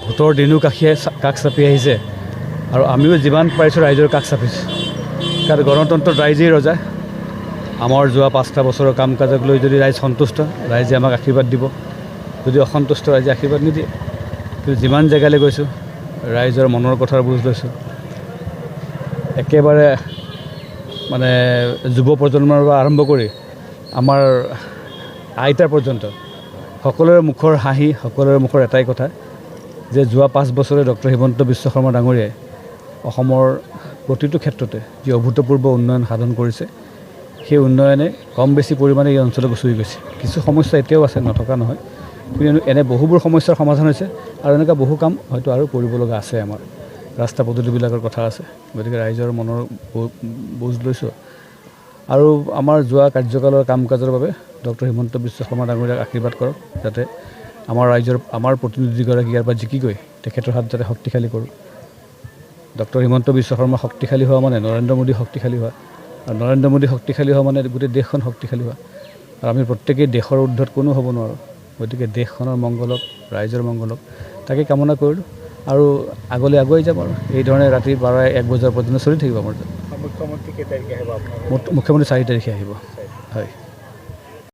ভোটৰ দিনো কাষ চাপি আহিছে আৰু আমিও যিমান পাৰিছোঁ ৰাইজৰ কাষ চাপিছোঁ কাৰণ গণতন্ত্ৰত ৰাইজেই ৰজা আমাৰ যোৱা 5টা বছৰৰ কাম কাজক লৈ যদি ৰাইজ সন্তুষ্ট ৰাইজে আমাক আশীৰ্বাদ দিব যদি অসন্তুষ্ট ৰাইজে আশীৰ্বাদ নিদিয়ে কিন্তু যিমান জেগালৈ গৈছোঁ ৰাইজৰ মনৰ কথাৰ বুজ লৈছোঁ একেবাৰে মানে যুৱ প্ৰজন্মৰ পৰা আৰম্ভ কৰি আমাৰ আইতাৰ পৰ্যন্ত সকলোৰে মুখৰ হাঁহি সকলোৰে মুখৰ এটাই কথা যে যোৱা 5 বছৰে ডক্টৰ হিমন্ত বিশ্ব শৰ্মা ডাঙৰীয়াই অসমৰ প্ৰতিটো ক্ষেত্ৰতে যি অভূতপূৰ্ব উন্নয়ন সাধন কৰিছে সেই উন্নয়নে কম বেছি পৰিমাণে এই অঞ্চলক চুই গৈছে কিছু সমস্যা এতিয়াও আছে নথকা নহয় কিন্তু এনে বহুবোৰ সমস্যাৰ সমাধান হৈছে আৰু এনেকুৱা বহু কাম হয়তো আৰু কৰিব লগা আছে আমাৰ ৰাস্তা পদূলিবিলাকৰ কথা আছে গতিকে ৰাইজৰ মনৰ বুজ লৈছোঁ আৰু আমাৰ যোৱা কাৰ্যকালৰ কাম কাজৰ বাবে ডক্টৰ হিমন্ত বিশ্ব শৰ্মা ডাঙৰীয়াক আশীৰ্বাদ কৰক যাতে আমাৰ প্ৰতিনিধিগৰাকী ইয়াৰ পৰা জিকি গৈ তেখেতৰ হাত যাতে শক্তিশালী কৰোঁ ডক্টৰ হিমন্ত বিশ্ব শৰ্মা শক্তিশালী হোৱা মানে নৰেন্দ্ৰ মোদী শক্তিশালী হোৱা আৰু নৰেন্দ্ৰ মোদী শক্তিশালী হোৱা মানে গোটেই দেশখন শক্তিশালী হোৱা আৰু আমি প্ৰত্যেকেই দেশৰ ঊৰ্ধত কোনো হ'ব নোৱাৰোঁ গতিকে দেশখনৰ মংগলক ৰাইজৰ মংগলক তাকে কামনা কৰিলোঁ আৰু আগলৈ আগুৱাই যাম আৰু এই ধৰণে ৰাতি 12-1 বজাৰ পৰ্যন্ত চলি থাকিব আমাৰ মুখ্যমন্ত্ৰী কেই তাৰিখে আহিব আপোনাৰ মুখ্যমন্ত্ৰী 4 তাৰিখে আহিব হয়